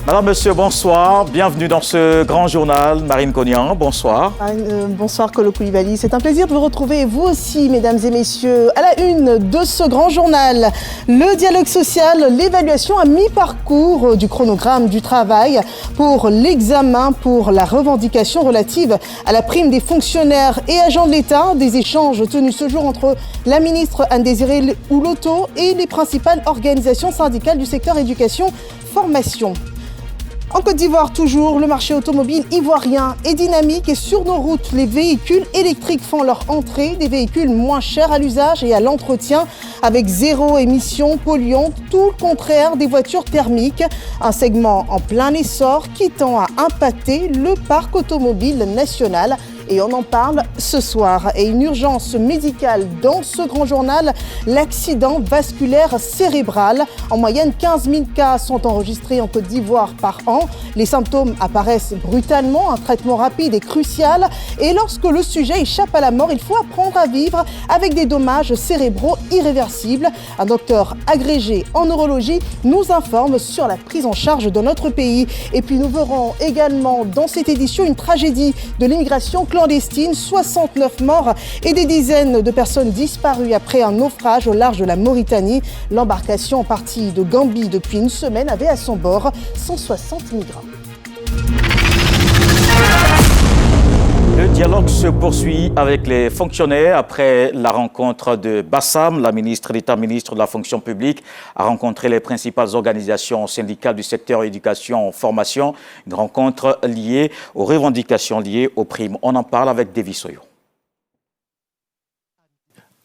Madame, Monsieur, bonsoir. Bienvenue dans ce grand journal. Marine Cognan, bonsoir. Bonsoir, Kolo Koulibaly. C'est un plaisir de vous retrouver, vous aussi, mesdames et messieurs. À la une de ce grand journal, le dialogue social, l'évaluation à mi-parcours du chronogramme du travail pour l'examen pour la revendication relative à la prime des fonctionnaires et agents de l'État. Des échanges tenus ce jour entre la ministre Anne-Désiré Ouloto et les principales organisations syndicales du secteur éducation-formation. En Côte d'Ivoire, toujours, le marché automobile ivoirien est dynamique et sur nos routes, les véhicules électriques font leur entrée, des véhicules moins chers à l'usage et à l'entretien, avec zéro émission polluante, tout le contraire des voitures thermiques. Un segment en plein essor qui tend à impacter le parc automobile national. Et on en parle ce soir. Et une urgence médicale dans ce grand journal, l'accident vasculaire cérébral. En moyenne, 15 000 cas sont enregistrés en Côte d'Ivoire par an. Les symptômes apparaissent brutalement, un traitement rapide est crucial. Et lorsque le sujet échappe à la mort, il faut apprendre à vivre avec des dommages cérébraux irréversibles. Un docteur agrégé en neurologie nous informe sur la prise en charge dans notre pays. Et puis nous verrons également dans cette édition une tragédie de l'immigration clandestine, 69 morts et des dizaines de personnes disparues après un naufrage au large de la Mauritanie. L'embarcation partie de Gambie depuis une semaine avait à son bord 160 migrants. Le dialogue se poursuit avec les fonctionnaires après la rencontre de Bassam. La ministre d'État, ministre de la fonction publique, a rencontré les principales organisations syndicales du secteur éducation-formation. Une rencontre liée aux revendications liées aux primes. On en parle avec Davy Soyo.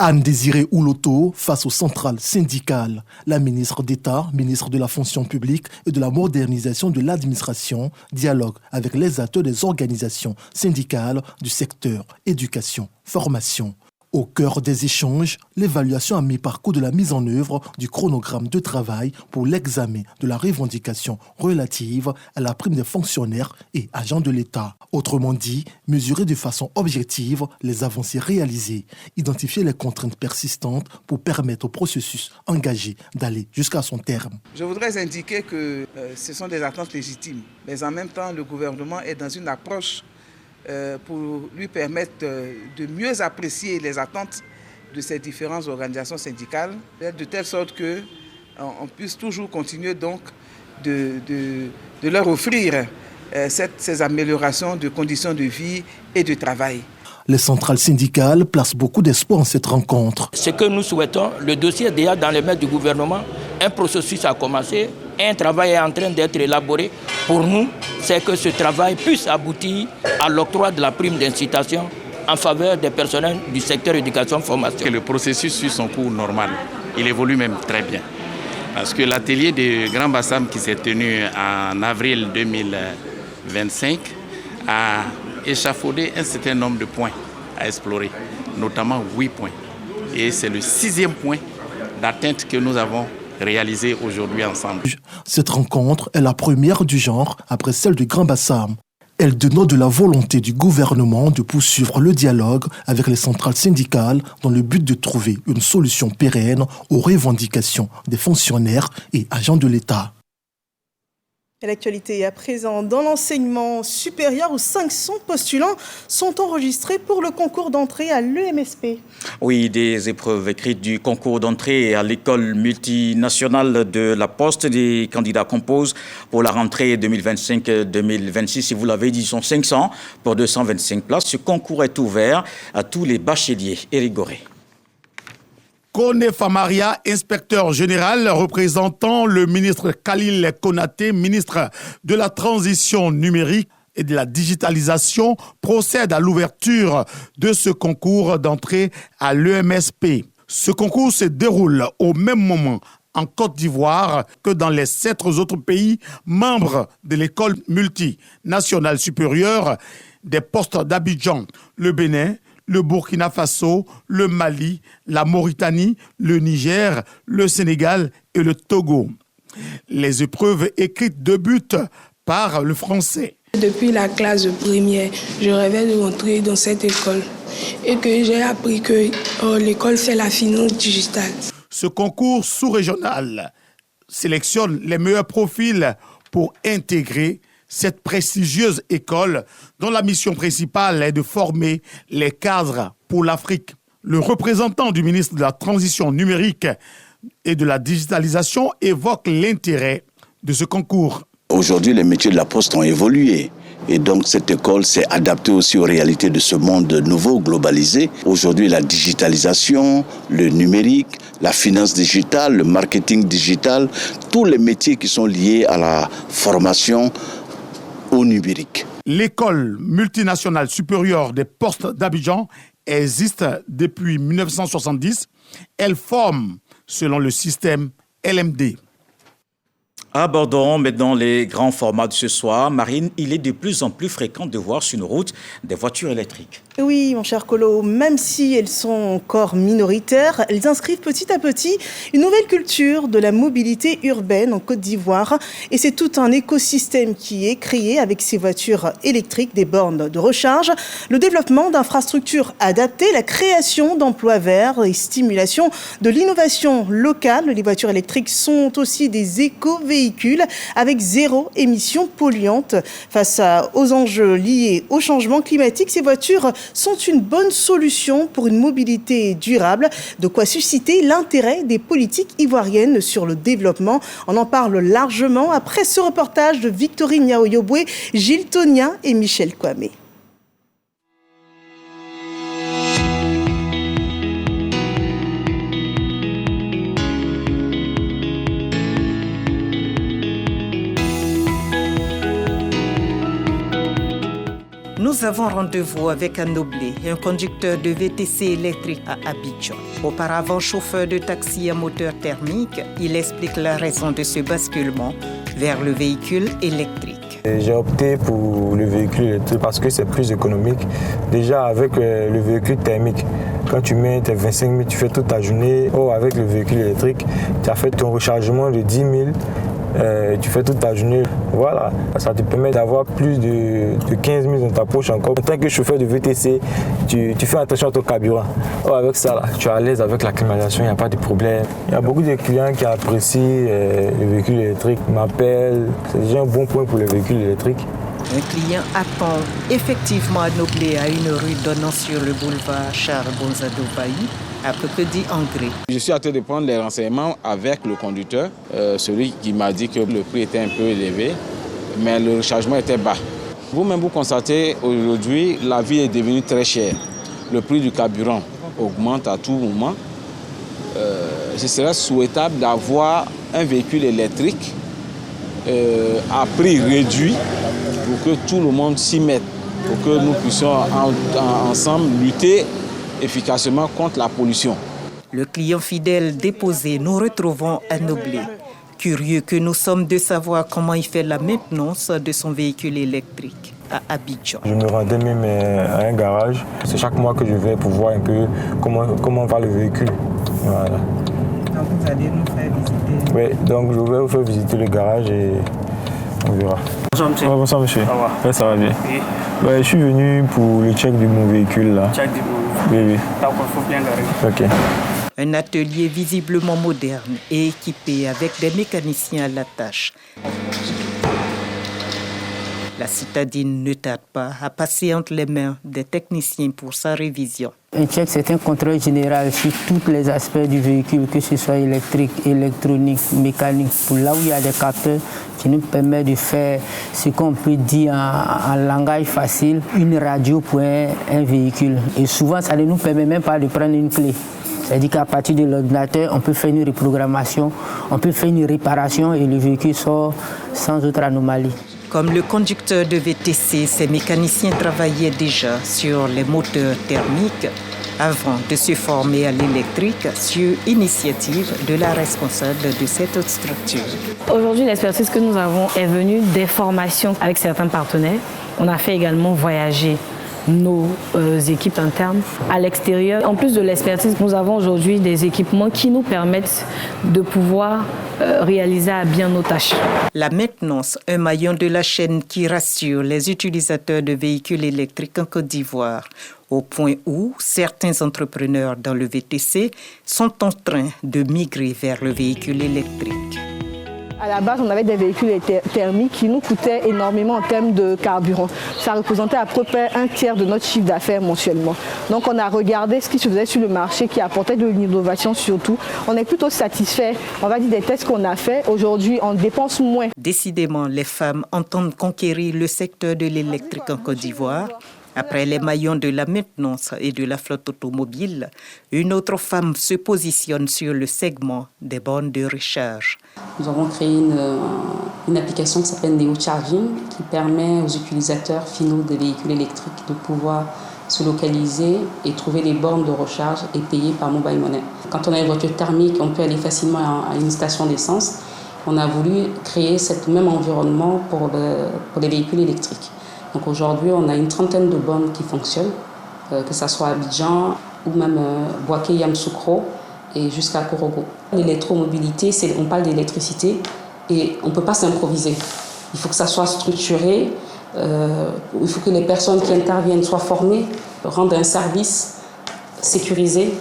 Anne-Désiré Ouloto face aux centrales syndicales. La ministre d'État, ministre de la fonction publique et de la modernisation de l'administration, dialogue avec les acteurs des organisations syndicales du secteur éducation-formation. Au cœur des échanges, l'évaluation à mi-parcours de la mise en œuvre du chronogramme de travail pour l'examen de la revendication relative à la prime des fonctionnaires et agents de l'État. Autrement dit, mesurer de façon objective les avancées réalisées, identifier les contraintes persistantes pour permettre au processus engagé d'aller jusqu'à son terme. Je voudrais indiquer que ce sont des attentes légitimes, mais en même temps, le gouvernement est dans une approche pour lui permettre de mieux apprécier les attentes de ces différentes organisations syndicales, de telle sorte qu'on puisse toujours continuer donc de leur offrir ces améliorations de conditions de vie et de travail. Les centrales syndicales placent beaucoup d'espoir en cette rencontre. Ce que nous souhaitons, le dossier est déjà dans les mains du gouvernement, un processus a commencé, un travail est en train d'être élaboré. Pour nous, c'est que ce travail puisse aboutir à l'octroi de la prime d'incitation en faveur des personnels du secteur éducation-formation. Le processus suit son cours normal, il évolue même très bien. Parce que l'atelier de Grand Bassam qui s'est tenu en avril 2025 a échafaudé un certain nombre de points à explorer, notamment 8 points. Et c'est le 6e point d'atteinte que nous avons réalisé aujourd'hui ensemble. Cette rencontre est la première du genre après celle du Grand Bassam. Elle dénote de la volonté du gouvernement de poursuivre le dialogue avec les centrales syndicales dans le but de trouver une solution pérenne aux revendications des fonctionnaires et agents de l'État. L'actualité est à présent dans l'enseignement supérieur où 500 postulants sont enregistrés pour le concours d'entrée à l'EMSP. Oui, des épreuves écrites du concours d'entrée à l'école multinationale de la Poste. Des candidats composent pour la rentrée 2025-2026. Si vous l'avez dit, ils sont 500 pour 225 places. Ce concours est ouvert à tous les bacheliers. Éric Goré. Kone Famaria, inspecteur général représentant le ministre Khalil Konaté, ministre de la Transition numérique et de la digitalisation, procède à l'ouverture de ce concours d'entrée à l'EMSP. Ce concours se déroule au même moment en Côte d'Ivoire que dans les 7 autres pays membres de l'école multinationale supérieure des postes d'Abidjan, le Bénin, le Burkina Faso, le Mali, la Mauritanie, le Niger, le Sénégal et le Togo. Les épreuves écrites débutent par le français. Depuis la classe de première, je rêvais de rentrer dans cette école et que j'ai appris que l'école fait la finance digitale. Ce concours sous-régional sélectionne les meilleurs profils pour intégrer cette prestigieuse école dont la mission principale est de former les cadres pour l'Afrique. Le représentant du ministre de la Transition numérique et de la digitalisation évoque l'intérêt de ce concours. Aujourd'hui, les métiers de la poste ont évolué. Et donc, cette école s'est adaptée aussi aux réalités de ce monde nouveau, globalisé. Aujourd'hui, la digitalisation, le numérique, la finance digitale, le marketing digital, tous les métiers qui sont liés à la formation au numérique. L'école multinationale supérieure des postes d'Abidjan existe depuis 1970. Elle forme selon le système LMD. Abordons maintenant les grands formats de ce soir. Marine, il est de plus en plus fréquent de voir sur nos routes des voitures électriques. Oui, mon cher Colo, même si elles sont encore minoritaires, elles inscrivent petit à petit une nouvelle culture de la mobilité urbaine en Côte d'Ivoire. Et c'est tout un écosystème qui est créé avec ces voitures électriques, des bornes de recharge, le développement d'infrastructures adaptées, la création d'emplois verts et stimulation de l'innovation locale. Les voitures électriques sont aussi des éco-véhicules avec zéro émission polluante. Face aux enjeux liés au changement climatique, ces voitures sont une bonne solution pour une mobilité durable, de quoi susciter l'intérêt des politiques ivoiriennes sur le développement. On en parle largement après ce reportage de Victorine Niaoyobwe, Gilles Tonia et Michel Kwame. Nous avons rendez-vous avec un Noblé, un conducteur de VTC électrique à Abidjan. Auparavant chauffeur de taxi à moteur thermique, il explique la raison de ce basculement vers le véhicule électrique. J'ai opté pour le véhicule électrique parce que c'est plus économique. Déjà avec le véhicule thermique, quand tu mets tes 25 000, tu fais toute ta journée. Avec le véhicule électrique, tu as fait ton rechargement de 10 000. Tu fais toute ta journée, voilà, ça te permet d'avoir plus de 15 000 dans ta poche encore. En tant que chauffeur de VTC, tu fais attention à ton carburant. Avec ça, là, tu es à l'aise avec la climatisation, il n'y a pas de problème. Il y a beaucoup de clients qui apprécient le véhicule électrique, m'appellent. C'est déjà un bon point pour le véhicule électrique. Un client attend effectivement à Noblé à une rue donnant sur le boulevard Charles Bonzado Bailly, à Cocody en Gré. Je suis en train de prendre les renseignements avec le conducteur, celui qui m'a dit que le prix était un peu élevé, mais le rechargement était bas. Vous-même, vous constatez aujourd'hui, la vie est devenue très chère. Le prix du carburant augmente à tout moment. Ce serait souhaitable d'avoir un véhicule électrique à prix réduit pour que tout le monde s'y mette, pour que nous puissions ensemble lutter efficacement contre la pollution. Le client fidèle déposé, nous retrouvons à Noblé. Curieux que nous sommes de savoir comment il fait la maintenance de son véhicule électrique à Abidjan. Je me rendais même à un garage. C'est chaque mois que je vais pour voir un peu comment va le véhicule. Voilà. Donc vous allez nous faire visiter? Oui, donc je vais vous faire visiter le garage et on verra. Bonsoir monsieur. Bonsoir monsieur. Ça va? Oui, ça va bien. Oui. Je suis venu pour le check de mon véhicule là. Check du Oui, oui. D'accord, il faut bien garer. Ok. Un atelier visiblement moderne et équipé avec des mécaniciens à la tâche. La citadine ne tarde pas à passer entre les mains des techniciens pour sa révision. Un check, c'est un contrôle général sur tous les aspects du véhicule, que ce soit électrique, électronique, mécanique. Pour là où il y a des capteurs qui nous permettent de faire ce qu'on peut dire en langage facile, une radio pour un véhicule. Et souvent, ça ne nous permet même pas de prendre une clé. C'est-à-dire qu'à partir de l'ordinateur, on peut faire une reprogrammation, on peut faire une réparation et le véhicule sort sans autre anomalie. Comme le conducteur de VTC, ces mécaniciens travaillaient déjà sur les moteurs thermiques avant de se former à l'électrique sur initiative de la responsable de cette structure. Aujourd'hui, l'expertise que nous avons est venue des formations avec certains partenaires. On a fait également voyager nos équipes internes à l'extérieur. En plus de l'expertise, nous avons aujourd'hui des équipements qui nous permettent de pouvoir réaliser à bien nos tâches. La maintenance, un maillon de la chaîne qui rassure les utilisateurs de véhicules électriques en Côte d'Ivoire, au point où certains entrepreneurs dans le VTC sont en train de migrer vers le véhicule électrique. À la base, on avait des véhicules thermiques qui nous coûtaient énormément en termes de carburant. Ça représentait à peu près un tiers de notre chiffre d'affaires mensuellement. Donc on a regardé ce qui se faisait sur le marché, qui apportait de l'innovation surtout. On est plutôt satisfait, on va dire, des tests qu'on a faits. Aujourd'hui, on dépense moins. Décidément, les femmes entendent conquérir le secteur de l'électrique en Côte d'Ivoire. Après les maillons de la maintenance et de la flotte automobile, une autre femme se positionne sur le segment des bornes de recharge. Nous avons créé une application qui s'appelle Neo Charging qui permet aux utilisateurs finaux des véhicules électriques de pouvoir se localiser et trouver les bornes de recharge et payer par mobile money. Quand on a une voiture thermique, on peut aller facilement à une station d'essence. On a voulu créer ce même environnement pour les véhicules électriques. Donc aujourd'hui, on a une trentaine de bornes qui fonctionnent, que ce soit à Abidjan ou même Boaké, Yamoussoukro et jusqu'à Korogo. L'électromobilité, on parle d'électricité et on ne peut pas s'improviser. Il faut que ça soit structuré, il faut que les personnes qui interviennent soient formées, rendent un service sécurisé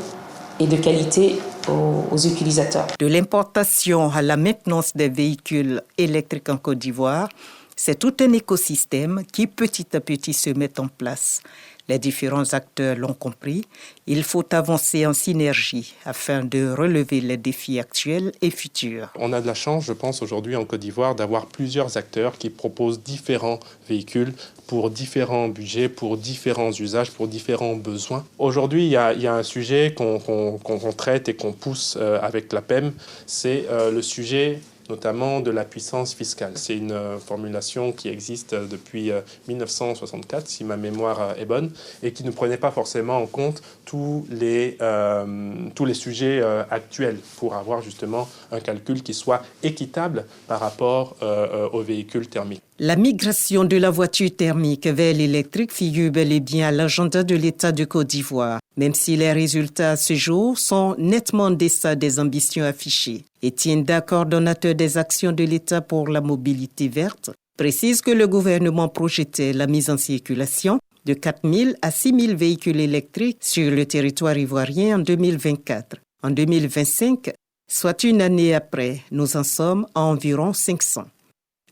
et de qualité aux utilisateurs. De l'importation à la maintenance des véhicules électriques en Côte d'Ivoire, c'est tout un écosystème qui petit à petit se met en place. Les différents acteurs l'ont compris, il faut avancer en synergie afin de relever les défis actuels et futurs. On a de la chance, je pense, aujourd'hui en Côte d'Ivoire d'avoir plusieurs acteurs qui proposent différents véhicules pour différents budgets, pour différents usages, pour différents besoins. Aujourd'hui, il y a un sujet qu'on traite et qu'on pousse avec la PEM, c'est le sujet notamment de la puissance fiscale. C'est une formulation qui existe depuis 1964, si ma mémoire est bonne, et qui ne prenait pas forcément en compte tous les sujets actuels pour avoir justement un calcul qui soit équitable par rapport aux véhicules thermiques. La migration de la voiture thermique vers l'électrique figure bel et bien à l'agenda de l'État de Côte d'Ivoire, même si les résultats à ce jour sont nettement en deçà des ambitions affichées. Étienne Da, coordonnateur des actions de l'État pour la mobilité verte, précise que le gouvernement projetait la mise en circulation de 4 000 à 6 000 véhicules électriques sur le territoire ivoirien en 2024. En 2025, soit une année après, nous en sommes à environ 500.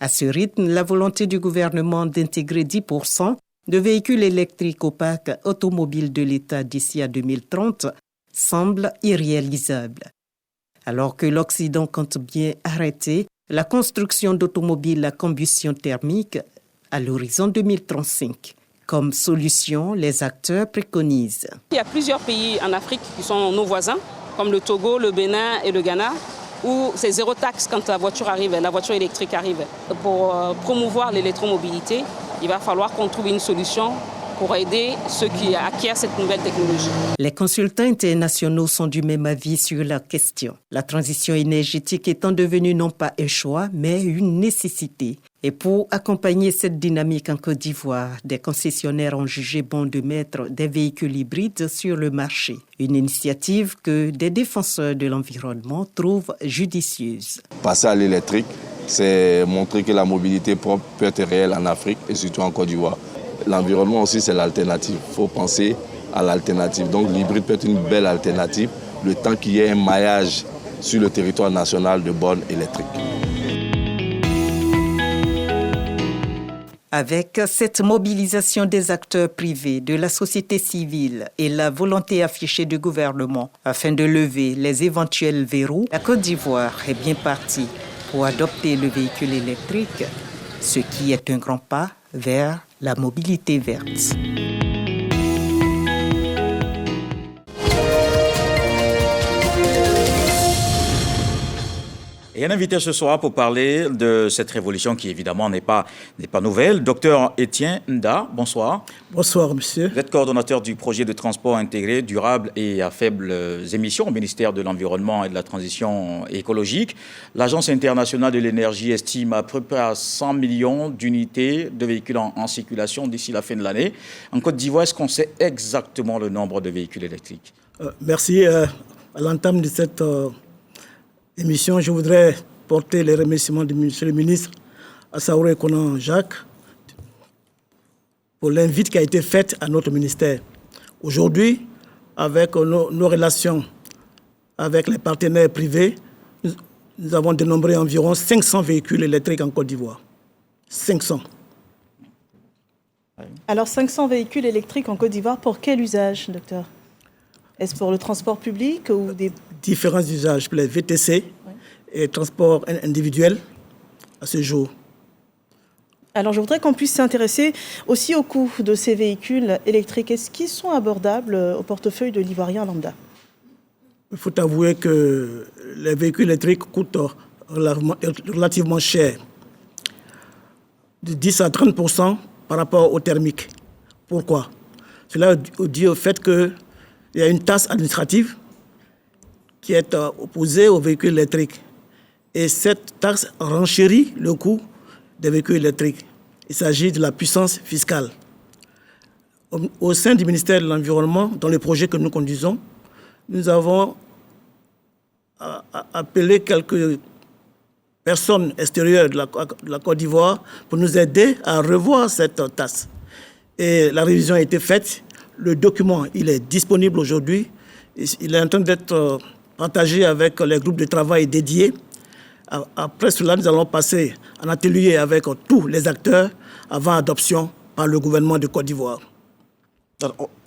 À ce rythme, la volonté du gouvernement d'intégrer 10% de véhicules électriques au parc automobile de l'État d'ici à 2030 semble irréalisable. Alors que l'Occident compte bien arrêter la construction d'automobiles à combustion thermique à l'horizon 2035. Comme solution, les acteurs préconisent. Il y a plusieurs pays en Afrique qui sont nos voisins, comme le Togo, le Bénin et le Ghana, où c'est zéro taxe quand la voiture électrique arrive. Pour promouvoir l'électromobilité, il va falloir qu'on trouve une solution pour aider ceux qui acquièrent cette nouvelle technologie. Les consultants internationaux sont du même avis sur la question. La transition énergétique étant devenue non pas un choix, mais une nécessité. Et pour accompagner cette dynamique en Côte d'Ivoire, des concessionnaires ont jugé bon de mettre des véhicules hybrides sur le marché. Une initiative que des défenseurs de l'environnement trouvent judicieuse. Passer à l'électrique, c'est montrer que la mobilité propre peut être réelle en Afrique et surtout en Côte d'Ivoire. L'environnement aussi, c'est l'alternative. Il faut penser à l'alternative. Donc l'hybride peut être une belle alternative, le temps qu'il y ait un maillage sur le territoire national de bornes électriques. Avec cette mobilisation des acteurs privés, de la société civile et la volonté affichée du gouvernement afin de lever les éventuels verrous, la Côte d'Ivoire est bien partie pour adopter le véhicule électrique, ce qui est un grand pas vers la mobilité verte. Et un invité ce soir pour parler de cette révolution qui évidemment n'est pas nouvelle. Docteur Étienne Da, bonsoir. Bonsoir, monsieur. Vous êtes coordonnateur du projet de transport intégré, durable et à faibles émissions au ministère de l'Environnement et de la Transition écologique. L'Agence internationale de l'énergie estime à peu près à 100 millions d'unités de véhicules en circulation d'ici la fin de l'année. En Côte d'Ivoire, est-ce qu'on sait exactement le nombre de véhicules électriques? Merci. À l'entame de cette émission, je voudrais porter les remerciements de M. le ministre Assaouré Konan Jacques pour l'invite qui a été faite à notre ministère. Aujourd'hui, avec nos relations avec les partenaires privés, nous avons dénombré environ 500 véhicules électriques en Côte d'Ivoire. 500. Alors 500 véhicules électriques en Côte d'Ivoire, pour quel usage, docteur? Est-ce pour le transport public ou des... Différents usages, pour les VTC et transport individuel à ce jour. Alors je voudrais qu'on puisse s'intéresser aussi au coût de ces véhicules électriques. Est-ce qu'ils sont abordables au portefeuille de l'Ivoirien lambda? Il faut avouer que les véhicules électriques coûtent relativement cher, de 10 à 30% par rapport aux thermiques. Pourquoi? Cela est dû au fait qu'il y a une taxe administrative qui est opposée aux véhicules électriques. Et cette taxe renchérit le coût des véhicules électriques. Il s'agit de la puissance fiscale. Au sein du ministère de l'Environnement, dans les projets que nous conduisons, nous avons appelé quelques personnes extérieures de la Côte d'Ivoire pour nous aider à revoir cette taxe. Et la révision a été faite. Le document, il est disponible aujourd'hui. Il est en train d'être partagé avec les groupes de travail dédiés. Après cela, nous allons passer un atelier avec tous les acteurs avant adoption par le gouvernement de Côte d'Ivoire.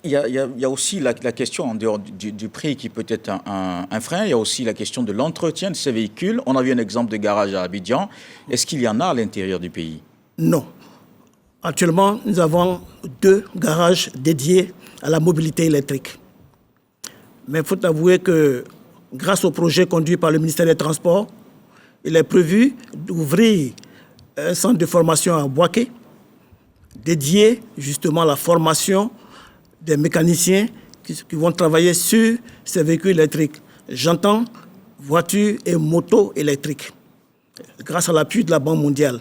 Il y a aussi la question, en dehors du prix qui peut être un frein, il y a aussi la question de l'entretien de ces véhicules. On a vu un exemple de garage à Abidjan. Est-ce qu'il y en a à l'intérieur du pays? Non. Actuellement, nous avons 2 garages dédiés à la mobilité électrique. Mais il faut avouer que grâce au projet conduit par le ministère des Transports, il est prévu d'ouvrir un centre de formation à Bouaké, dédié justement à la formation des mécaniciens qui vont travailler sur ces véhicules électriques. J'entends voitures et motos électriques, grâce à l'appui de la Banque mondiale.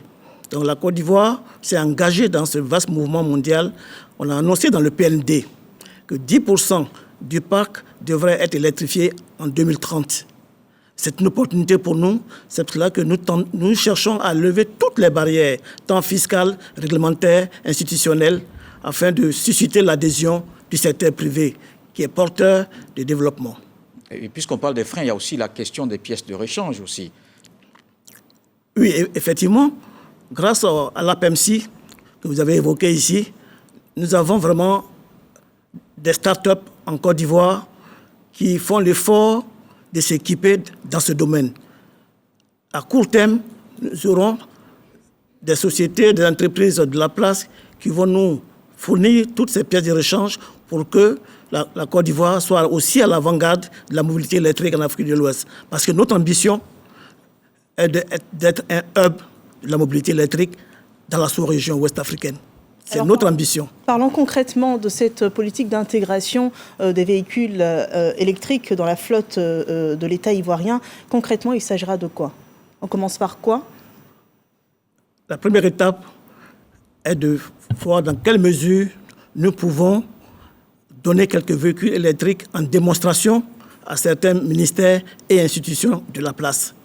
Donc la Côte d'Ivoire s'est engagée dans ce vaste mouvement mondial. On a annoncé dans le PND que 10% du parc devrait être électrifié en 2030. C'est une opportunité pour nous. C'est pour cela que nous cherchons à lever toutes les barrières, tant fiscales, réglementaires, institutionnelles, afin de susciter l'adhésion du secteur privé, qui est porteur de développement. Et puisqu'on parle des freins, il y a aussi la question des pièces de rechange aussi. Oui, effectivement, grâce à l'APMC que vous avez évoqué ici, nous avons vraiment des start-up en Côte d'Ivoire qui font l'effort de s'équiper dans ce domaine. À court terme, nous aurons des sociétés, des entreprises de la place qui vont nous fournir toutes ces pièces de rechange pour que la Côte d'Ivoire soit aussi à l'avant-garde de la mobilité électrique en Afrique de l'Ouest. Parce que notre ambition est d'être un hub de la mobilité électrique dans la sous-région ouest-africaine. C'est notre ambition. Parlons concrètement de cette politique d'intégration des véhicules électriques dans la flotte de l'État ivoirien. Concrètement, il s'agira de quoi? On commence par quoi? La première étape est de voir dans quelle mesure nous pouvons donner quelques véhicules électriques en démonstration à certains ministères et institutions de la place.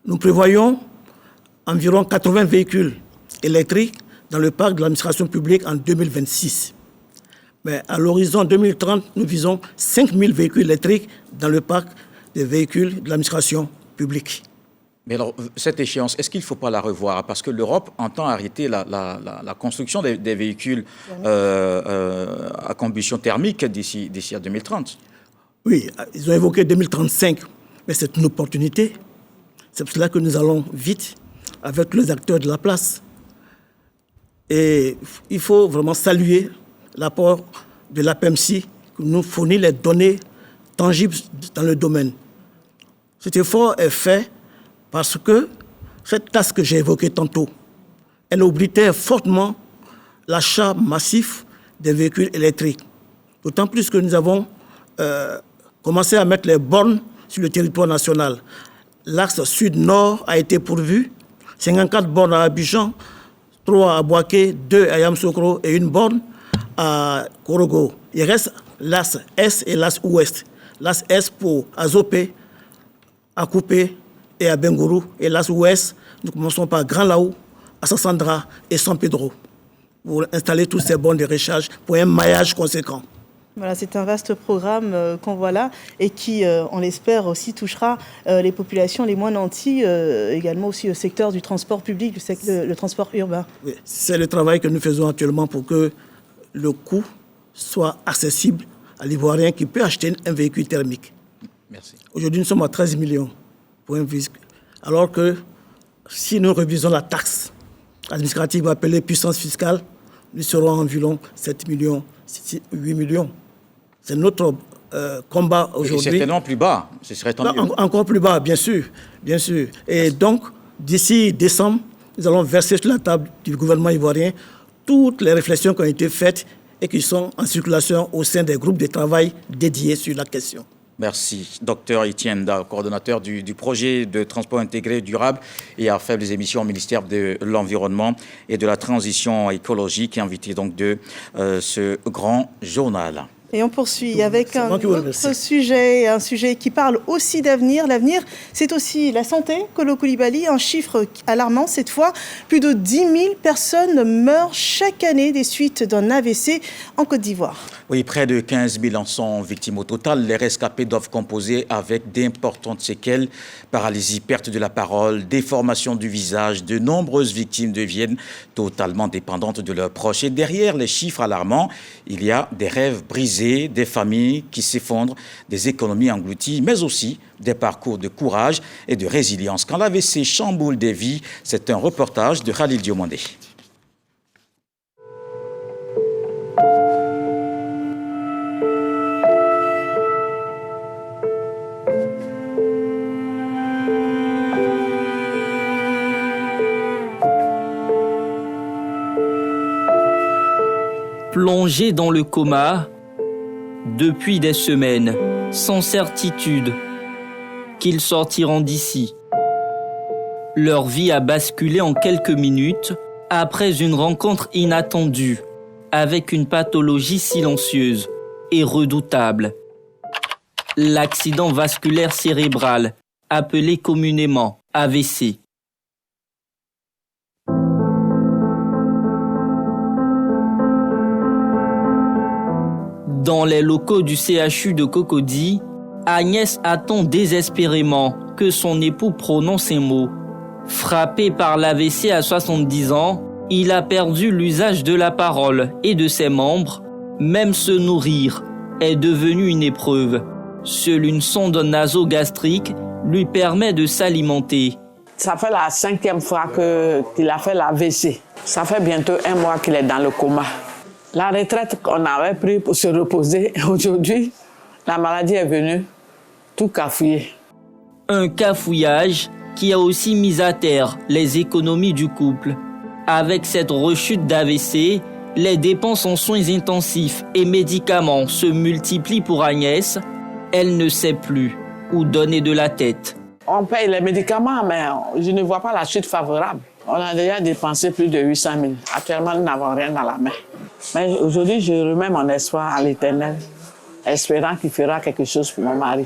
Nous prévoyons environ 80 véhicules électriques dans le parc de l'administration publique en 2026. Mais à l'horizon 2030, nous visons 5000 véhicules électriques dans le parc des véhicules de l'administration publique. Mais alors, cette échéance, est-ce qu'il ne faut pas la revoir? Parce que l'Europe entend arrêter la construction des véhicules à combustion thermique d'ici à 2030. Oui, ils ont évoqué 2035, mais c'est une opportunité. C'est pour cela que nous allons vite avec les acteurs de la place. Et il faut vraiment saluer l'apport de l'APMC qui nous fournit les données tangibles dans le domaine. Cet effort est fait parce que cette taxe que j'ai évoquée tantôt, elle obligeait fortement l'achat massif des véhicules électriques. D'autant plus que nous avons commencé à mettre les bornes sur le territoire national. L'axe sud-nord a été pourvu, 54 bornes à Abidjan, 3 à Bouaké, 2 à Yamoussoukro et 1 borne à Korogo. Il reste l'axe est et l'axe ouest. L'axe est pour Azopé, à Coupé et à Bengourou. Et l'axe ouest, nous commençons par Grand Laou, à Sassandra et San Pedro pour installer tous ces bornes de recharge pour un maillage conséquent. Voilà, c'est un vaste programme qu'on voit là et qui, on l'espère, aussi touchera les populations les moins nanties, également aussi le secteur du transport public, le transport urbain. Oui, c'est le travail que nous faisons actuellement pour que le coût soit accessible à l'Ivoirien qui peut acheter un véhicule thermique. Merci. Aujourd'hui, nous sommes à 13 millions pour un véhicule. Alors que si nous révisons la taxe administrative appelée puissance fiscale, nous serons environ 7 millions, 8 millions. C'est notre combat aujourd'hui. C'est certainement plus bas, ce serait tant mieux. Encore plus bas, bien sûr, bien sûr. Et donc, d'ici décembre, nous allons verser sur la table du gouvernement ivoirien toutes les réflexions qui ont été faites et qui sont en circulation au sein des groupes de travail dédiés sur la question. Merci. Docteur Etienne Da, coordonnateur du projet de transport intégré durable et à faibles émissions au ministère de l'Environnement et de la Transition écologique, invité donc de ce grand journal. Et on poursuit avec un autre sujet, un sujet qui parle aussi d'avenir. L'avenir, c'est aussi la santé. Kolo Coulibaly, un chiffre alarmant cette fois. Plus de 10 000 personnes meurent chaque année des suites d'un AVC en Côte d'Ivoire. Oui, près de 15 000 en sont victimes au total. Les rescapés doivent composer avec d'importantes séquelles, paralysie, perte de la parole, déformation du visage. De nombreuses victimes deviennent totalement dépendantes de leurs proches. Et derrière les chiffres alarmants, il y a des rêves brisés, des familles qui s'effondrent, des économies englouties, mais aussi des parcours de courage et de résilience. Quand l'AVC chamboule des vies, c'est un reportage de Khalil Diomandé. Plongés dans le coma depuis des semaines, sans certitude qu'ils sortiront d'ici. Leur vie a basculé en quelques minutes après une rencontre inattendue avec une pathologie silencieuse et redoutable. L'accident vasculaire cérébral, appelé communément AVC. Dans les locaux du CHU de Cocody, Agnès attend désespérément que son époux prononce un mot. Frappé par l'AVC à 70 ans, il a perdu l'usage de la parole et de ses membres. Même se nourrir est devenu une épreuve. Seule une sonde nasogastrique lui permet de s'alimenter. Ça fait la 5e fois qu'il a fait l'AVC. Ça fait bientôt 1 mois qu'il est dans le coma. La retraite qu'on avait prise pour se reposer, aujourd'hui, la maladie est venue tout cafouiller. Un cafouillage qui a aussi mis à terre les économies du couple. Avec cette rechute d'AVC, les dépenses en soins intensifs et médicaments se multiplient pour Agnès. Elle ne sait plus où donner de la tête. On paye les médicaments, mais je ne vois pas la suite favorable. On a déjà dépensé plus de 800 000. Actuellement, nous n'avons rien dans la main. Mais aujourd'hui, je remets mon espoir à l'Éternel, espérant qu'il fera quelque chose pour mon mari.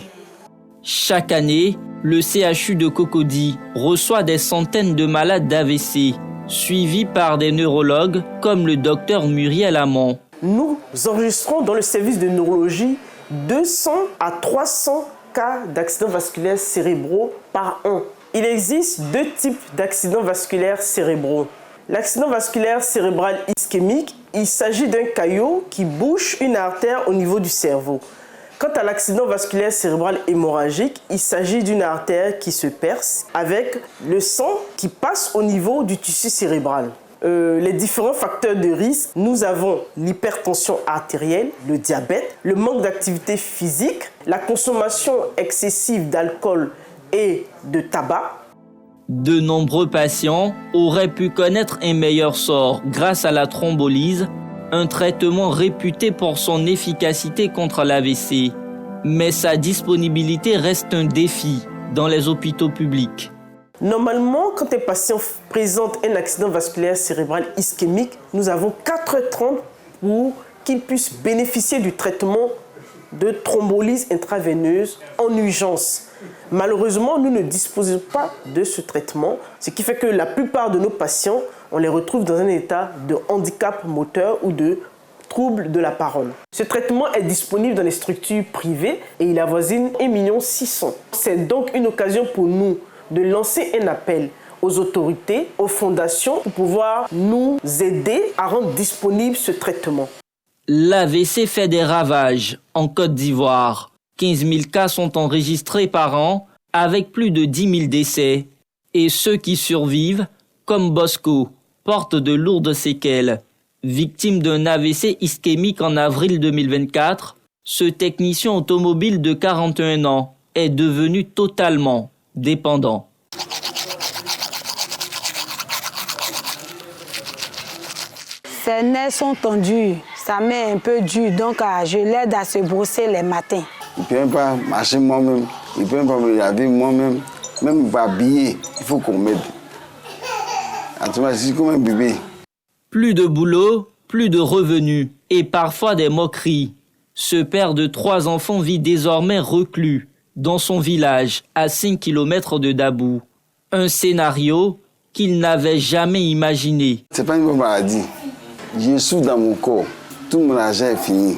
Chaque année, le CHU de Cocody reçoit des centaines de malades d'AVC, suivis par des neurologues comme le docteur Muriel Amon. Nous enregistrons dans le service de neurologie 200 à 300 cas d'accidents vasculaires cérébraux par an. Il existe 2 types d'accidents vasculaires cérébraux. L'accident vasculaire cérébral ischémique, il s'agit d'un caillot qui bouche une artère au niveau du cerveau. Quant à l'accident vasculaire cérébral hémorragique, il s'agit d'une artère qui se perce avec le sang qui passe au niveau du tissu cérébral. Les différents facteurs de risque, nous avons l'hypertension artérielle, le diabète, le manque d'activité physique, la consommation excessive d'alcool et de tabac. De nombreux patients auraient pu connaître un meilleur sort grâce à la thrombolyse, un traitement réputé pour son efficacité contre l'AVC. Mais sa disponibilité reste un défi dans les hôpitaux publics. Normalement, quand un patient présente un accident vasculaire cérébral ischémique, nous avons 4h30 pour qu'il puisse bénéficier du traitement de thrombolyse intraveineuse en urgence. Malheureusement, nous ne disposons pas de ce traitement, ce qui fait que la plupart de nos patients, on les retrouve dans un état de handicap moteur ou de troubles de la parole. Ce traitement est disponible dans les structures privées et il avoisine 1 600 000. C'est donc une occasion pour nous de lancer un appel aux autorités, aux fondations pour pouvoir nous aider à rendre disponible ce traitement. L'AVC fait des ravages en Côte d'Ivoire. 15 000 cas sont enregistrés par an avec plus de 10 000 décès. Et ceux qui survivent, comme Bosco, portent de lourdes séquelles. Victime d'un AVC ischémique en avril 2024, ce technicien automobile de 41 ans est devenu totalement dépendant. Ses nerfs sont tendus, sa main est un peu dure, donc je l'aide à se brosser les matins. Il ne peut même pas marcher moi-même, il ne peut même pas me regarder moi-même, même pas habiller, il faut qu'on m'aide. En tout cas, je suis comme un bébé. Plus de boulot, plus de revenus et parfois des moqueries. Ce père de 3 enfants vit désormais reclus dans son village à 5 km de Dabou. Un scénario qu'il n'avait jamais imaginé. C'est pas une bonne maladie. Je souffre dans mon corps. Tout mon argent est fini.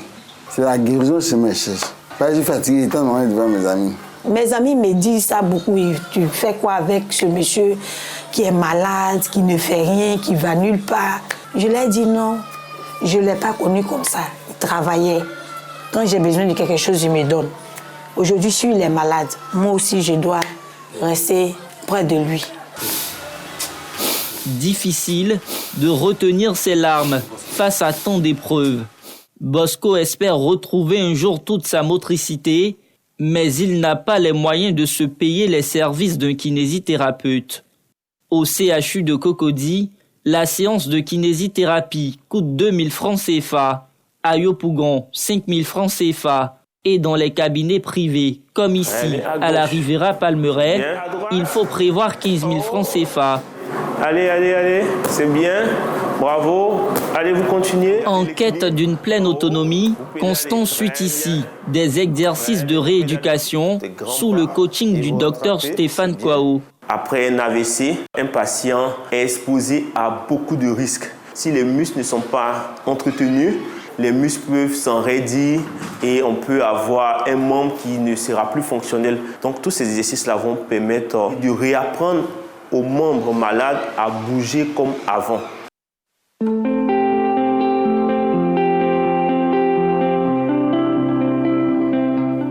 C'est la guérison que je me cherche. Je suis fatigué, étant donné devant mes amis. Mes amis me disent ça beaucoup. Tu fais quoi avec ce monsieur qui est malade, qui ne fait rien, qui va nulle part? Je leur ai dit non. Je ne l'ai pas connu comme ça. Il travaillait. Quand j'ai besoin de quelque chose, il me donne. Aujourd'hui, si il est malade, moi aussi, je dois rester près de lui. Difficile de retenir ses larmes face à tant d'épreuves. Bosco espère retrouver un jour toute sa motricité, mais il n'a pas les moyens de se payer les services d'un kinésithérapeute. Au CHU de Cocody, la séance de kinésithérapie coûte 2 000 francs CFA, à Yopougon 5 000 francs CFA, et dans les cabinets privés, comme ici, à la Riviera Palmeraie, il faut prévoir 15 000 francs CFA. Allez, c'est bien, bravo, allez vous continuez. En quête d'une pleine autonomie, Constant suit ici des exercices de rééducation sous le coaching du docteur Stéphane Kouao. Après un AVC, un patient est exposé à beaucoup de risques. Si les muscles ne sont pas entretenus, les muscles peuvent s'enraidir et on peut avoir un membre qui ne sera plus fonctionnel. Donc tous ces exercices-là vont permettre de réapprendre aux membres malades à bouger comme avant.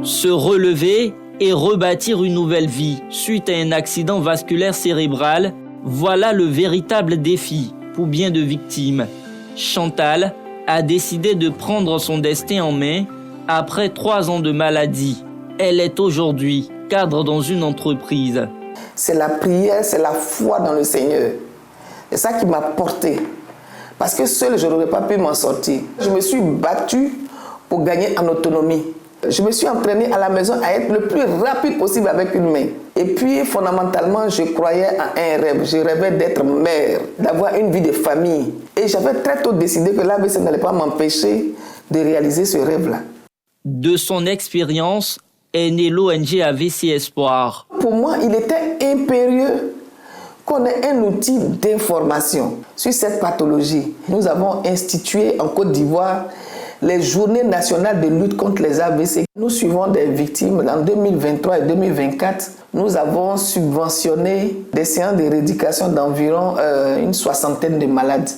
Se relever et rebâtir une nouvelle vie suite à un accident vasculaire cérébral, voilà le véritable défi pour bien de victimes. Chantal a décidé de prendre son destin en main après 3 ans de maladie. Elle est aujourd'hui cadre dans une entreprise. C'est la prière, c'est la foi dans le Seigneur. C'est ça qui m'a porté. Parce que seul, je n'aurais pas pu m'en sortir. Je me suis battue pour gagner en autonomie. Je me suis entraînée à la maison à être le plus rapide possible avec une main. Et puis, fondamentalement, je croyais à un rêve. Je rêvais d'être mère, d'avoir une vie de famille. Et j'avais très tôt décidé que l'AVC n'allait pas m'empêcher de réaliser ce rêve-là. De son expérience est née l'ONG AVC Espoir. Pour moi, il était impérieux qu'on ait un outil d'information sur cette pathologie. Nous avons institué en Côte d'Ivoire les journées nationales de lutte contre les AVC. Nous suivons des victimes. En 2023 et 2024, nous avons subventionné des séances de rééducation d'environ une 60aine de malades.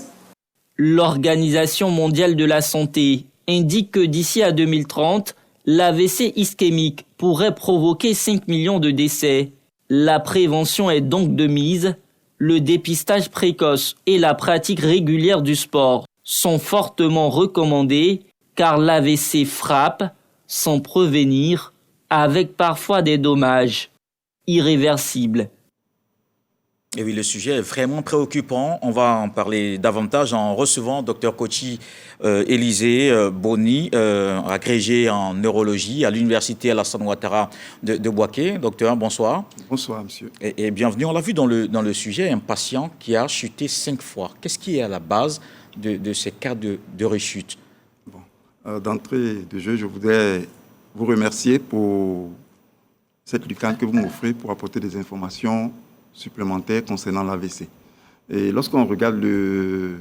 L'Organisation mondiale de la santé indique que d'ici à 2030, l'AVC ischémique pourrait provoquer 5 millions de décès. La prévention est donc de mise. Le dépistage précoce et la pratique régulière du sport sont fortement recommandés car l'AVC frappe sans prévenir avec parfois des dommages irréversibles. Et oui, le sujet est vraiment préoccupant. On va en parler davantage en recevant Dr Kochi Élisée Boni, agrégé en neurologie à l'Université Alassane Ouattara de Bouaké. Docteur, bonsoir. Bonsoir, monsieur. Et bienvenue. On l'a vu dans le sujet, un patient qui a chuté 5 fois. Qu'est-ce qui est à la base de ces cas de rechute? D'entrée de jeu, je voudrais vous remercier pour cette lucane que vous m'offrez pour apporter des informations supplémentaires concernant l'AVC. Et lorsqu'on regarde le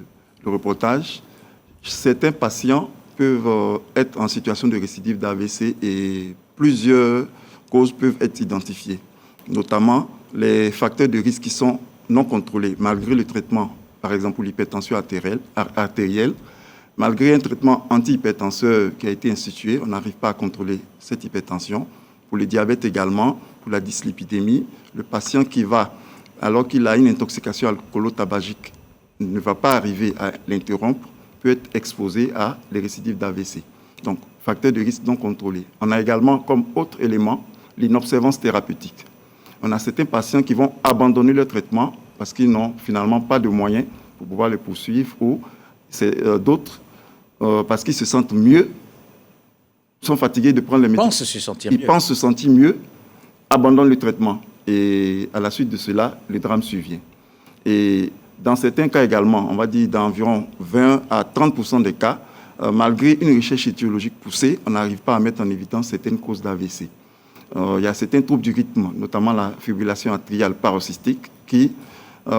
reportage, certains patients peuvent être en situation de récidive d'AVC et plusieurs causes peuvent être identifiées, notamment les facteurs de risque qui sont non contrôlés malgré le traitement, par exemple pour l'hypertension artérielle. Malgré un traitement antihypertenseur qui a été institué, on n'arrive pas à contrôler cette hypertension. Pour le diabète également, pour la dyslipidémie, le patient qui va, alors qu'il a une intoxication alcoolo-tabagique, ne va pas arriver à l'interrompre, peut être exposé à les récidives d'AVC. Donc, facteur de risque non contrôlé. On a également comme autre élément l'inobservance thérapeutique. On a certains patients qui vont abandonner leur traitement parce qu'ils n'ont finalement pas de moyens pour pouvoir le poursuivre, ou d'autres parce qu'ils se sentent mieux, sont fatigués de prendre les médicaments. Ils pensent se sentir mieux, abandonnent le traitement. Et à la suite de cela, le drame survient. Et dans certains cas également, on va dire d'environ 20 à 30% des cas, malgré une recherche étiologique poussée, on n'arrive pas à mettre en évidence certaines causes d'AVC. Il y a certains troubles du rythme, notamment la fibrillation atriale paroxystique,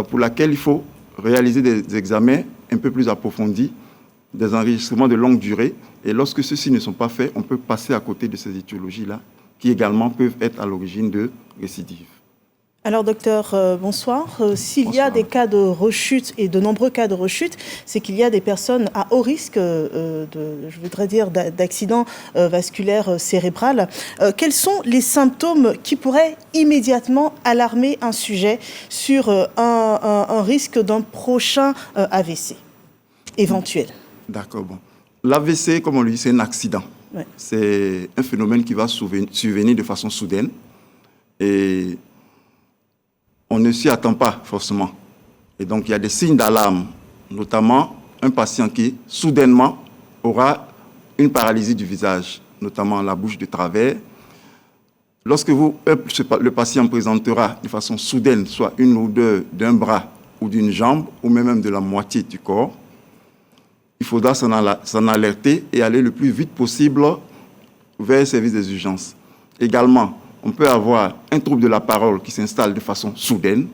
pour laquelle il faut réaliser des examens un peu plus approfondis, des enregistrements de longue durée. Et lorsque ceux-ci ne sont pas faits, on peut passer à côté de ces étiologies-là, qui également peuvent être à l'origine de récidives. Alors, docteur, bonsoir. S'il y a des cas de rechute, et de nombreux cas de rechute, c'est qu'il y a des personnes à haut risque d'accident vasculaire cérébral. Quels sont les symptômes qui pourraient immédiatement alarmer un sujet sur un risque d'un prochain AVC éventuel? D'accord, bon. L'AVC, comme on le dit, c'est un accident. Ouais. C'est un phénomène qui va survenir de façon soudaine. Et on ne s'y attend pas forcément. Et donc, il y a des signes d'alarme, notamment un patient qui, soudainement, aura une paralysie du visage, notamment la bouche de travers. Lorsque le patient présentera de façon soudaine, soit une odeur d'un bras ou d'une jambe, ou même de la moitié du corps, il faudra s'en alerter et aller le plus vite possible vers le service des urgences. Également, on peut avoir un trouble de la parole qui s'installe de façon soudaine,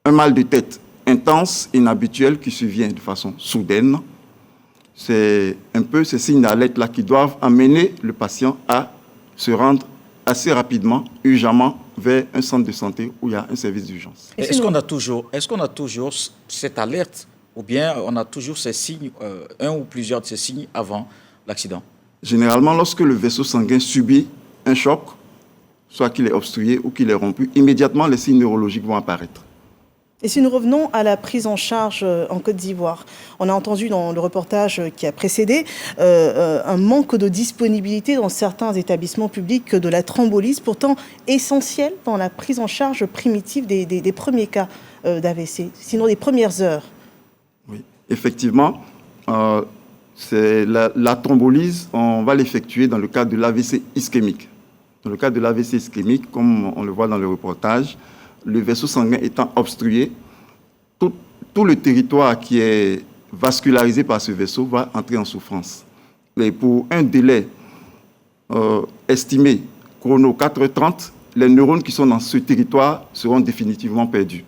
un mal de tête intense, inhabituel, qui survient de façon soudaine. C'est un peu ces signes d'alerte-là qui doivent amener le patient à se rendre assez rapidement, urgemment, vers un centre de santé où il y a un service d'urgence. Est-ce qu'on a toujours cette alerte, ou bien on a toujours ces signes, un ou plusieurs de ces signes avant l'accident? Généralement, lorsque le vaisseau sanguin subit un choc, soit qu'il est obstrué ou qu'il est rompu, immédiatement les signes neurologiques vont apparaître. Et si nous revenons à la prise en charge en Côte d'Ivoire, on a entendu dans le reportage qui a précédé un manque de disponibilité dans certains établissements publics de la thrombolyse, pourtant essentielle dans la prise en charge primitive des premiers cas d'AVC, sinon des premières heures. Oui, effectivement, c'est la thrombolyse, on va l'effectuer dans le cadre de l'AVC ischémique. Dans le cas de l'AVC ischémique, comme on le voit dans le reportage, le vaisseau sanguin étant obstrué, tout le territoire qui est vascularisé par ce vaisseau va entrer en souffrance. Et pour un délai estimé, chrono 4h30, les neurones qui sont dans ce territoire seront définitivement perdus.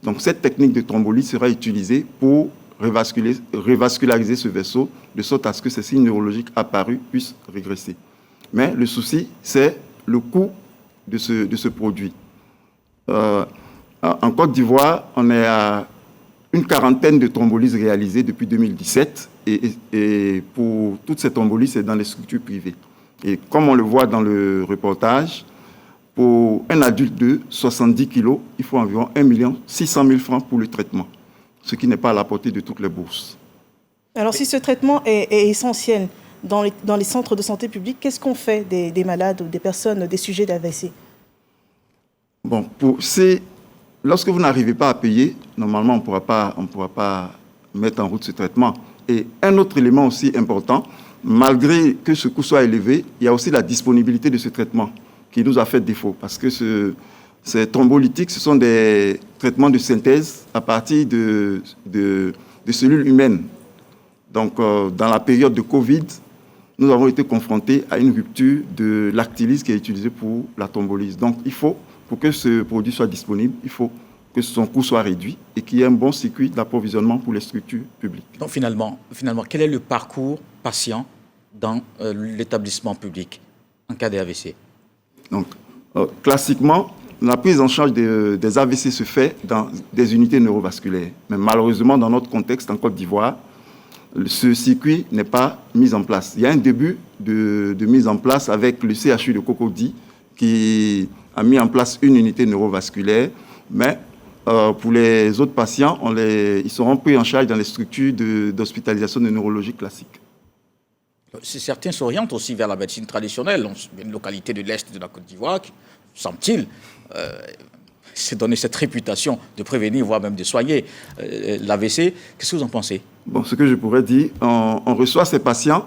Donc cette technique de thrombolyse sera utilisée pour revasculariser ce vaisseau, de sorte à ce que ces signes neurologiques apparus puissent régresser. Mais le souci, c'est le coût de ce produit. En Côte d'Ivoire, on est à une quarantaine de thrombolyses réalisées depuis 2017. Et pour toutes ces thrombolyses, c'est dans les structures privées. Et comme on le voit dans le reportage, pour un adulte de 70 kg, il faut environ 1 600 000 francs pour le traitement, ce qui n'est pas à la portée de toutes les bourses. Alors, si ce traitement est essentiel dans les centres de santé publics, qu'est-ce qu'on fait des malades ou des personnes, des sujets d'AVC? Bon, lorsque vous n'arrivez pas à payer, normalement, on ne pourra pas mettre en route ce traitement. Et un autre élément aussi important, malgré que ce coût soit élevé, il y a aussi la disponibilité de ce traitement qui nous a fait défaut. Parce que ces thrombolytiques, ce sont des traitements de synthèse à partir de cellules humaines. Donc, dans la période de Covid, nous avons été confrontés à une rupture de l'actylyse qui est utilisée pour la thrombolyse. Donc, pour que ce produit soit disponible, il faut que son coût soit réduit et qu'il y ait un bon circuit d'approvisionnement pour les structures publiques. Donc finalement, quel est le parcours patient dans l'établissement public en cas d'AVC? Donc, classiquement, la prise en charge des AVC se fait dans des unités neurovasculaires. Mais malheureusement, dans notre contexte en Côte d'Ivoire, ce circuit n'est pas mis en place. Il y a un début de mise en place avec le CHU de Cocody qui a mis en place une unité neurovasculaire, mais pour les autres patients, ils seront pris en charge dans les structures d'hospitalisation de neurologie classique. Certains s'orientent aussi vers la médecine traditionnelle. Une localité de l'Est de la Côte d'Ivoire, semble-t-il, s'est donné cette réputation de prévenir, voire même de soigner l'AVC. Qu'est-ce que vous en pensez? Bon, ce que je pourrais dire, on reçoit ces patients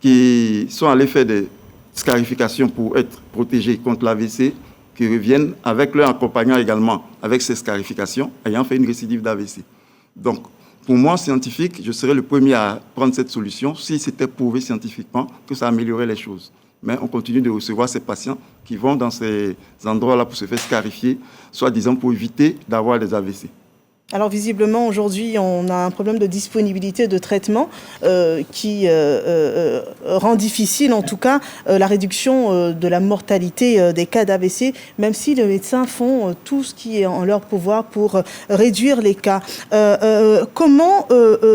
qui sont allés faire des scarifications pour être protégés contre l'AVC, qui reviennent avec leur accompagnant également, avec ces scarifications, ayant fait une récidive d'AVC. Donc, pour moi, scientifique, je serais le premier à prendre cette solution si c'était prouvé scientifiquement que ça améliorait les choses. Mais on continue de recevoir ces patients qui vont dans ces endroits-là pour se faire scarifier, soi-disant pour éviter d'avoir des AVC. Alors visiblement, aujourd'hui, on a un problème de disponibilité de traitement qui rend difficile, en tout cas, la réduction de la mortalité des cas d'AVC, même si les médecins font tout ce qui est en leur pouvoir pour réduire les cas. Comment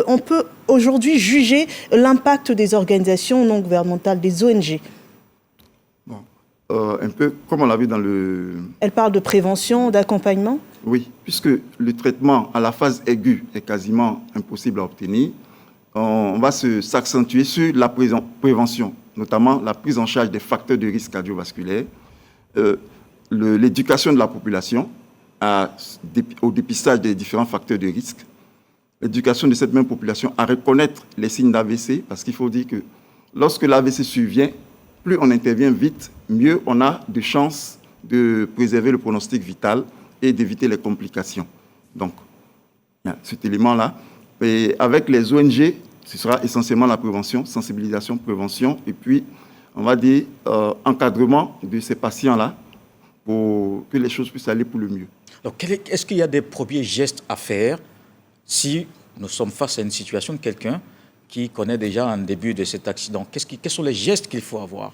on peut aujourd'hui juger l'impact des organisations non gouvernementales, des ONG ? Un peu comme on l'a vu dans le... Elle parle de prévention, d'accompagnement ? Oui, puisque le traitement à la phase aiguë est quasiment impossible à obtenir, on va s'accentuer sur la prévention, notamment la prise en charge des facteurs de risque cardiovasculaire, l'éducation de la population au dépistage des différents facteurs de risque, l'éducation de cette même population à reconnaître les signes d'AVC, parce qu'il faut dire que lorsque l'AVC survient, plus on intervient vite, mieux on a de chances de préserver le pronostic vital et d'éviter les complications. Donc, il y a cet élément-là. Et avec les ONG, ce sera essentiellement la prévention, sensibilisation, prévention, et puis, on va dire, encadrement de ces patients-là pour que les choses puissent aller pour le mieux. Donc, est-ce qu'il y a des premiers gestes à faire si nous sommes face à une situation de quelqu'un qui connaît déjà un début de cet accident? Quels sont les gestes qu'il faut avoir?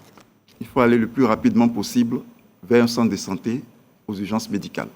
Il faut aller le plus rapidement possible vers un centre de santé aux urgences médicales.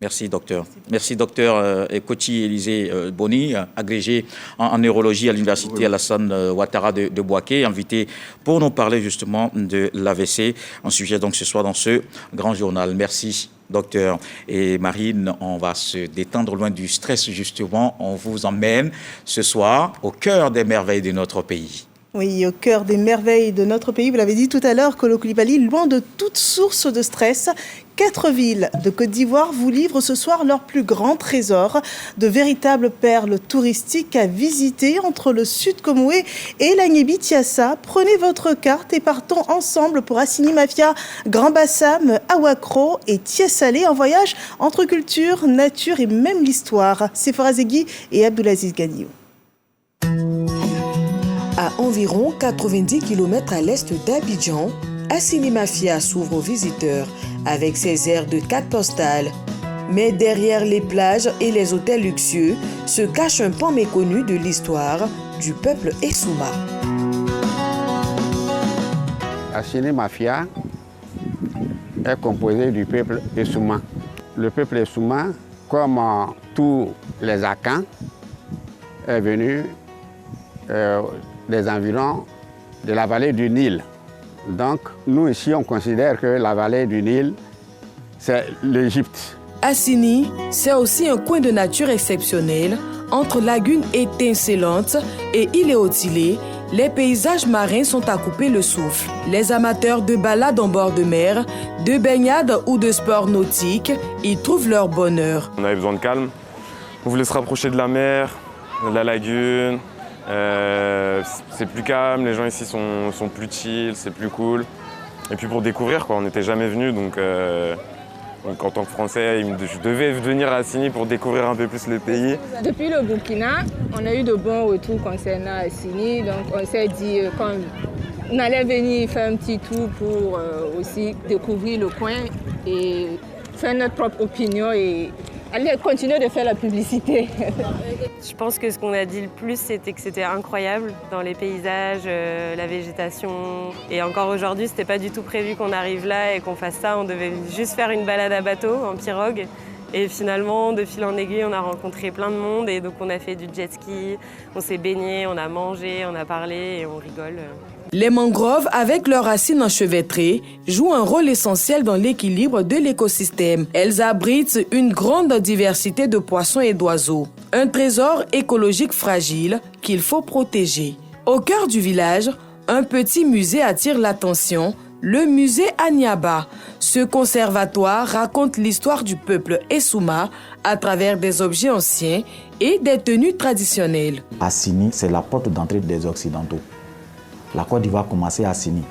Merci, docteur. Merci, docteur Koti Élisée Boni, agrégé en neurologie à l'université Alassane Ouattara de Bouaké, invité pour nous parler justement de l'AVC, un sujet donc ce soir dans ce grand journal. Merci, docteur. Et Marine, on va se détendre loin du stress justement. On vous emmène ce soir au cœur des merveilles de notre pays. Oui, au cœur des merveilles de notre pays. Vous l'avez dit tout à l'heure, Kolo Coulibaly, loin de toute source de stress, 4 villes de Côte d'Ivoire vous livrent ce soir leur plus grand trésor, de véritables perles touristiques à visiter entre le Sud Komoué et l'Agnébi-Tiassa. Prenez votre carte et partons ensemble pour Assini Mafia, Grand Bassam, Awakro et Tiessalé, un voyage entre culture, nature et même l'histoire. Sephora Zegui et Abdoulaziz Ganiou. À environ 90 km à l'est d'Abidjan, Assini Mafia s'ouvre aux visiteurs avec ses airs de carte postale. Mais derrière les plages et les hôtels luxueux se cache un pan méconnu de l'histoire du peuple Essouma. Assini Mafia est composé du peuple Essouma. Le peuple Essouma, comme tous les Akans, est venu des environs de la vallée du Nil. Donc, nous ici, on considère que la vallée du Nil, c'est l'Égypte. Assini, c'est aussi un coin de nature exceptionnel, entre lagunes étincelantes et îles éotilées. Les paysages marins sont à couper le souffle. Les amateurs de balades en bord de mer, de baignade ou de sports nautiques y trouvent leur bonheur. On avait besoin de calme. On voulait se rapprocher de la mer, de la lagune. C'est plus calme, les gens ici sont plus chill, c'est plus cool. Et puis pour découvrir, on n'était jamais venu, donc en tant que Français, je devais venir à Assini pour découvrir un peu plus le pays. Depuis le Burkina, on a eu de bons retours concernant Assini, donc on s'est dit qu'on allait venir faire un petit tour pour aussi découvrir le coin et faire notre propre opinion et Allez, continuez de faire la publicité. Je pense que ce qu'on a dit le plus, c'était que c'était incroyable dans les paysages, la végétation. Et encore aujourd'hui, c'était pas du tout prévu qu'on arrive là et qu'on fasse ça. On devait juste faire une balade à bateau, en pirogue. Et finalement, de fil en aiguille, on a rencontré plein de monde. Et donc, on a fait du jet ski, on s'est baigné, on a mangé, on a parlé et on rigole. Les mangroves, avec leurs racines enchevêtrées, jouent un rôle essentiel dans l'équilibre de l'écosystème. Elles abritent une grande diversité de poissons et d'oiseaux. Un trésor écologique fragile qu'il faut protéger. Au cœur du village, un petit musée attire l'attention, le musée Anyaba. Ce conservatoire raconte l'histoire du peuple Essouma à travers des objets anciens et des tenues traditionnelles. Assini, c'est la porte d'entrée des Occidentaux. La Côte d'Ivoire commençait à Assini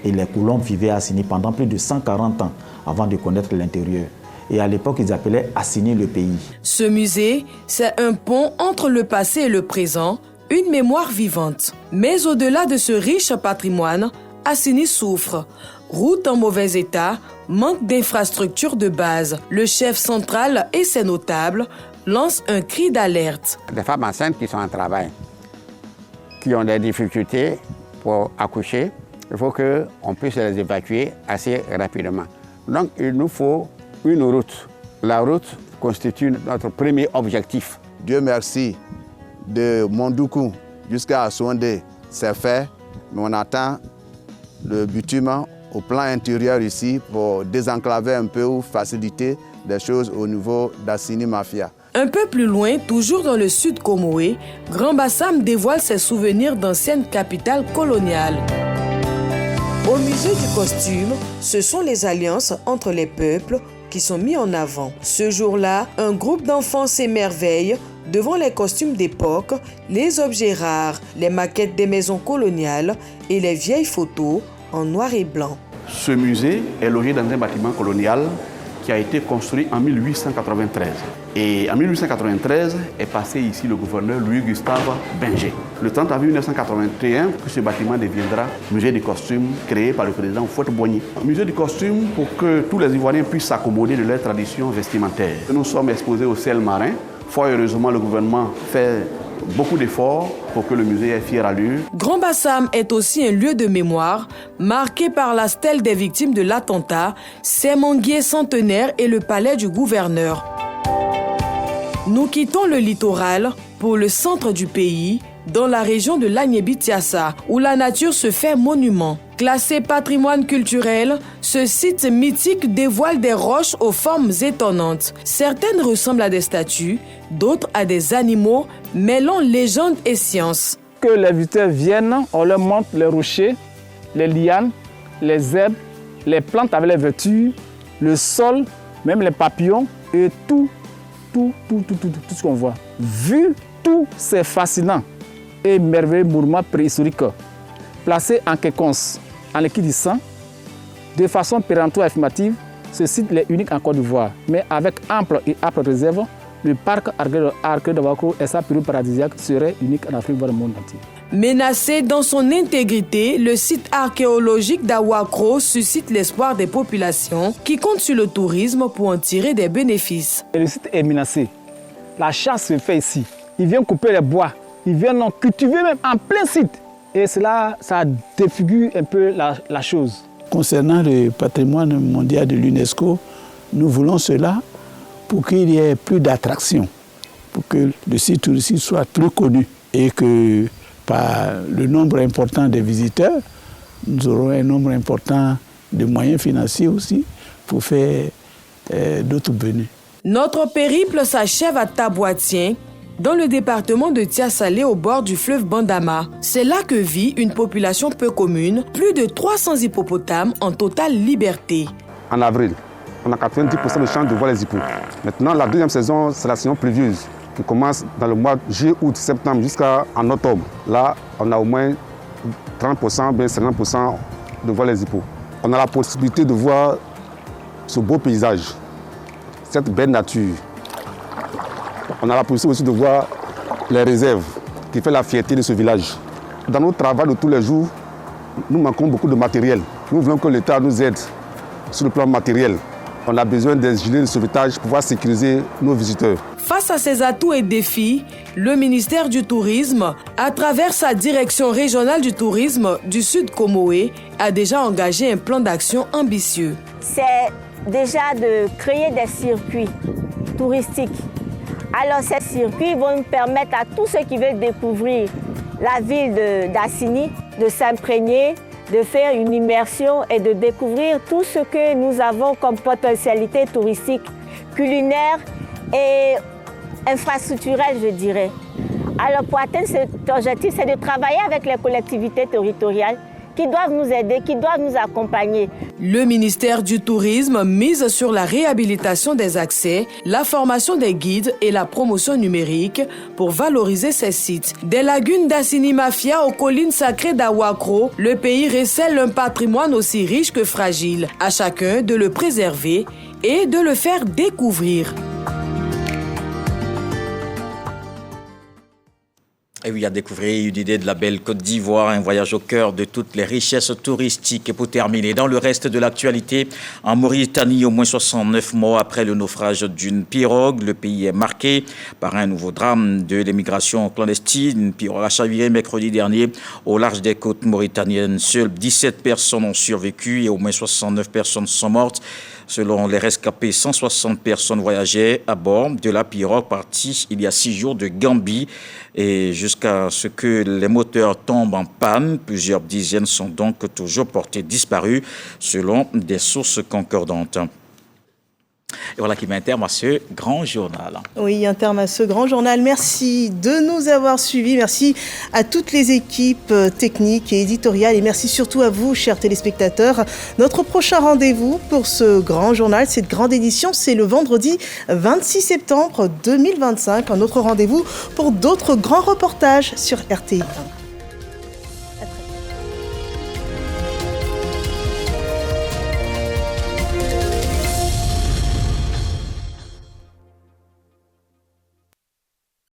et les colons vivaient à Assini pendant plus de 140 ans avant de connaître l'intérieur. Et à l'époque, ils appelaient Assini le pays. Ce musée, c'est un pont entre le passé et le présent, une mémoire vivante. Mais au-delà de ce riche patrimoine, Assini souffre. Routes en mauvais état, manque d'infrastructures de base. Le chef central et ses notables lancent un cri d'alerte. Des femmes enceintes qui sont en travail, qui ont des difficultés pour accoucher, il faut qu'on puisse les évacuer assez rapidement. Donc il nous faut une route. La route constitue notre premier objectif. Dieu merci, de Mondoukou jusqu'à Souandé, c'est fait, mais on attend le bitume au plan intérieur ici pour désenclaver un peu ou faciliter des choses au niveau d'Assini Mafia. Un peu plus loin, toujours dans le sud Comoé, Grand Bassam dévoile ses souvenirs d'anciennes capitales coloniales. Au musée du costume, ce sont les alliances entre les peuples qui sont mis en avant. Ce jour-là, un groupe d'enfants s'émerveille devant les costumes d'époque, les objets rares, les maquettes des maisons coloniales et les vieilles photos en noir et blanc. Ce musée est logé dans un bâtiment colonial qui a été construit en 1893. Et en 1893 est passé ici le gouverneur Louis-Gustave Binger. Le 30 avril 1981, que ce bâtiment deviendra musée du costume créé par le président Houphouët-Boigny. Musée du costume pour que tous les Ivoiriens puissent s'accommoder de leurs traditions vestimentaires. Nous sommes exposés au ciel marin. Fort heureusement, le gouvernement fait beaucoup d'efforts pour que le musée ait fière allure. Grand Bassam est aussi un lieu de mémoire marqué par la stèle des victimes de l'attentat, ses manguiers centenaires et le palais du gouverneur. Nous quittons le littoral pour le centre du pays, dans la région de l'Agnébi-Tiassa, où la nature se fait monument. Classé patrimoine culturel, ce site mythique dévoile des roches aux formes étonnantes. Certaines ressemblent à des statues, d'autres à des animaux, mêlant légende et science. Que les visiteurs viennent, on leur montre les rochers, les lianes, les herbes, les plantes avec les vertus, le sol, même les papillons et tout ce qu'on voit. Vu tout, c'est fascinant et merveilleux monument préhistorique, placé en quéconce, en liquidissant, de façon péremptoire et affirmative, ce site est unique en Côte d'Ivoire, mais avec ample et âpre réserve, le parc archéologique de Ouakro et sa période paradisiaque serait unique en Afrique, voire le monde entier. Menacé dans son intégrité, le site archéologique d'Ouakro suscite l'espoir des populations qui comptent sur le tourisme pour en tirer des bénéfices. Le site est menacé. La chasse se fait ici. Ils viennent couper les bois. Ils viennent cultiver même en plein site. Et cela, ça défigure un peu la chose. Concernant le patrimoine mondial de l'UNESCO, nous voulons cela pour qu'il y ait plus d'attractions, pour que le site touristique soit plus connu et que par le nombre important de visiteurs, nous aurons un nombre important de moyens financiers aussi pour faire d'autres venues. Notre périple s'achève à Taboitien, dans le département de Tiassalé au bord du fleuve Bandama. C'est là que vit une population peu commune, plus de 300 hippopotames en totale liberté. En avril, on a 90% de chances de voir les hippos. Maintenant, la deuxième saison, c'est la saison pluvieuse qui commence dans le mois de juillet, août, septembre jusqu'en octobre. Là, on a au moins 30%, bien 50% de voir les hippos. On a la possibilité de voir ce beau paysage, cette belle nature. On a la possibilité aussi de voir les réserves qui font la fierté de ce village. Dans notre travail de tous les jours, nous manquons beaucoup de matériel. Nous voulons que l'État nous aide sur le plan matériel On a besoin des gilets de sauvetage pour pouvoir sécuriser nos visiteurs. Face à ces atouts et défis, le ministère du Tourisme, à travers sa direction régionale du tourisme du Sud Comoé, a déjà engagé un plan d'action ambitieux. C'est déjà de créer des circuits touristiques. Alors ces circuits vont nous permettre à tous ceux qui veulent découvrir la ville d'Assini de s'imprégner, de faire une immersion et de découvrir tout ce que nous avons comme potentialité touristique, culinaire et infrastructurelle, je dirais. Alors pour atteindre cet objectif, c'est de travailler avec les collectivités territoriales qui doivent nous aider, qui doivent nous accompagner. Le ministère du Tourisme mise sur la réhabilitation des accès, la formation des guides et la promotion numérique pour valoriser ces sites. Des lagunes d'Assini Mafia aux collines sacrées d'Awakro, le pays recèle un patrimoine aussi riche que fragile. À chacun de le préserver et de le faire découvrir. Et oui, à découvrir une idée de la belle Côte d'Ivoire, un voyage au cœur de toutes les richesses touristiques. Et pour terminer, dans le reste de l'actualité, en Mauritanie, au moins 69 morts après le naufrage d'une pirogue. Le pays est marqué par un nouveau drame de l'émigration clandestine. Une pirogue a chaviré mercredi dernier au large des côtes mauritaniennes. Seules 17 personnes ont survécu et au moins 69 personnes sont mortes. Selon les rescapés, 160 personnes voyageaient à bord de la pirogue partie il y a 6 jours de Gambie. Et jusqu'à ce que les moteurs tombent en panne, plusieurs dizaines sont donc toujours portées disparues selon des sources concordantes. Et voilà qui met un terme à ce grand journal. Oui, un terme à ce grand journal. Merci de nous avoir suivis. Merci à toutes les équipes techniques et éditoriales. Et merci surtout à vous, chers téléspectateurs. Notre prochain rendez-vous pour ce grand journal, cette grande édition, c'est le vendredi 26 septembre 2025. Un autre rendez-vous pour d'autres grands reportages sur RTI1.